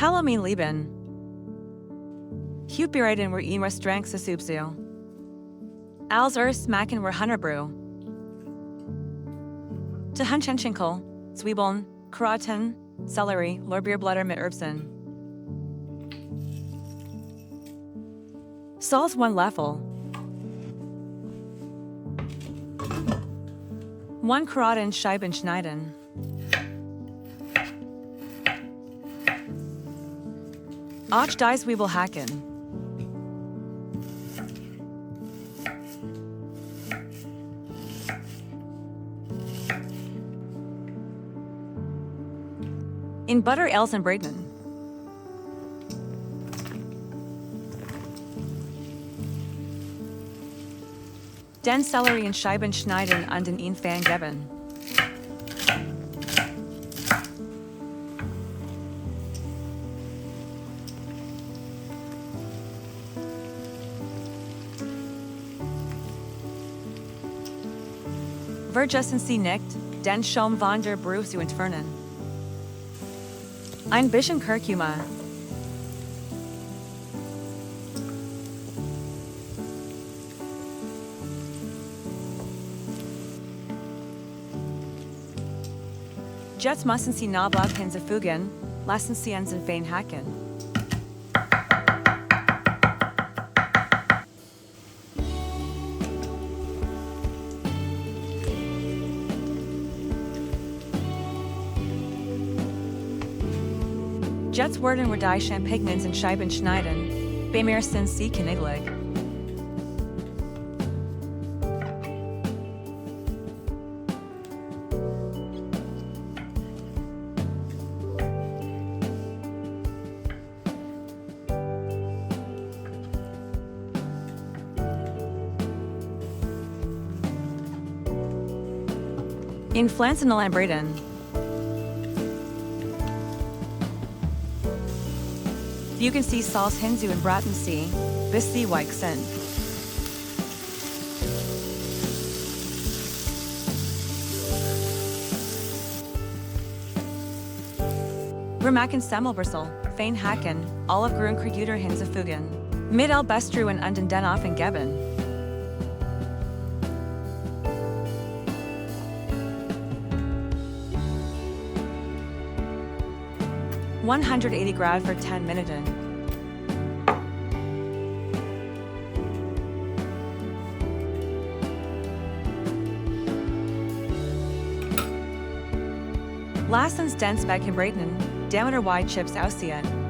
Hallo mein Lieben. Bereiten wir in Restaurant Käsesuppe. Als erstes machen wir Hühnerbrühe. Die Hähnchenschenkel, Zwiebeln, Karotten, Sellerie, Lorbeerblätter mit Erbsen. Salz 1 Löffel. 1 Karotten Scheiben schneiden. Auch die Zwiebel hacken. In Butter Elsen braten. Den Sellerie in Scheiben schneiden und in ihn Pfanne geben. Vergessen Sie nicht, den Schaum von der Brühe zu entfernen. Ein bisschen Kurkuma. Jetzt müssen Sie Knoblauch hinzufügen, lassen Sie uns in fein hacken. Jetzt werden wir die Champignons in Scheiben schneiden, beim ersten Sie knicklig. In Pflanzen braten. Fügen Sie Salz hinzu und braten Sie, bis sie weich sind. Wir machen Semmelbristel, fein hacken, alle Grünkräuter hinzufügen. Mit Albestruhen und in den Ofen geben. $180 für 10 Minuten. Lass uns den Speck braten, damit White Chips aussehen.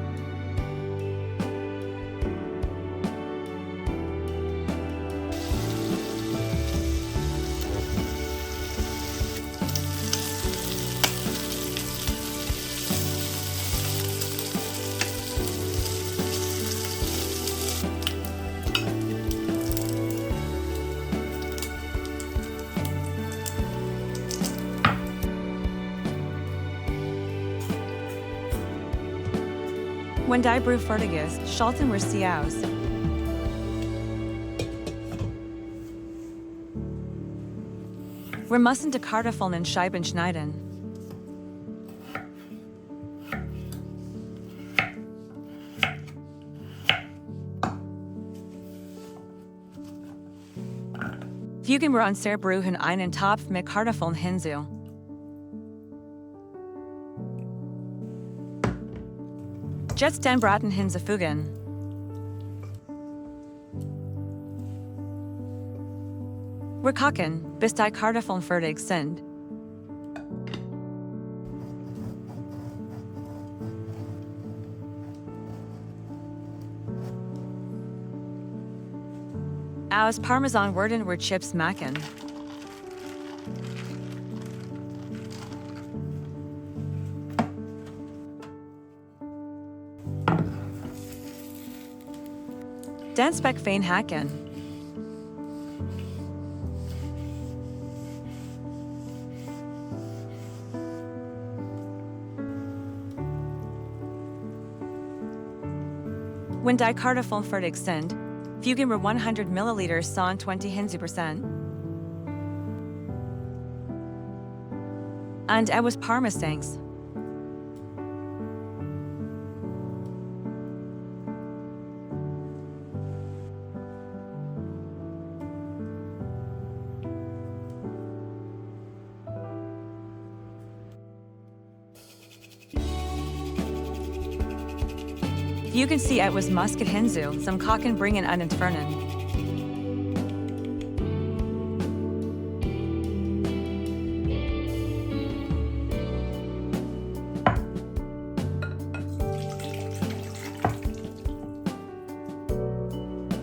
Wenn die Brühe fertig ist, schalten wir sie aus. Wir müssen die Kartoffeln in Scheiben schneiden. Fügen wir unsere Brühe in einen Topf mit Kartoffeln hinzu. Jetzt den Braten hinzufügen. Wir kochen, bis die Kartoffeln fertig sind. Aus Parmesan werden wir Chips machen. Den Speck fein hacken. Wenn die Kartoffeln fertig sind, fügen wir 100 Milliliter 20 hinzu%. Und etwas Parmesans. You can see etwas musket hinzu, zum Kochen bringen und entfernen.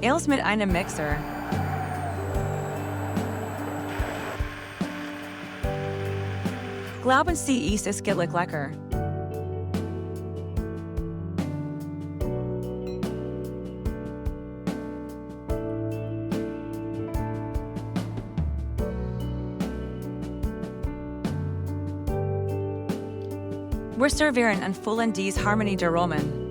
Els mit einem Mixer. Glauben Sie es ist wirklich lecker. Wir servieren und füllen diese Harmonie der Roman.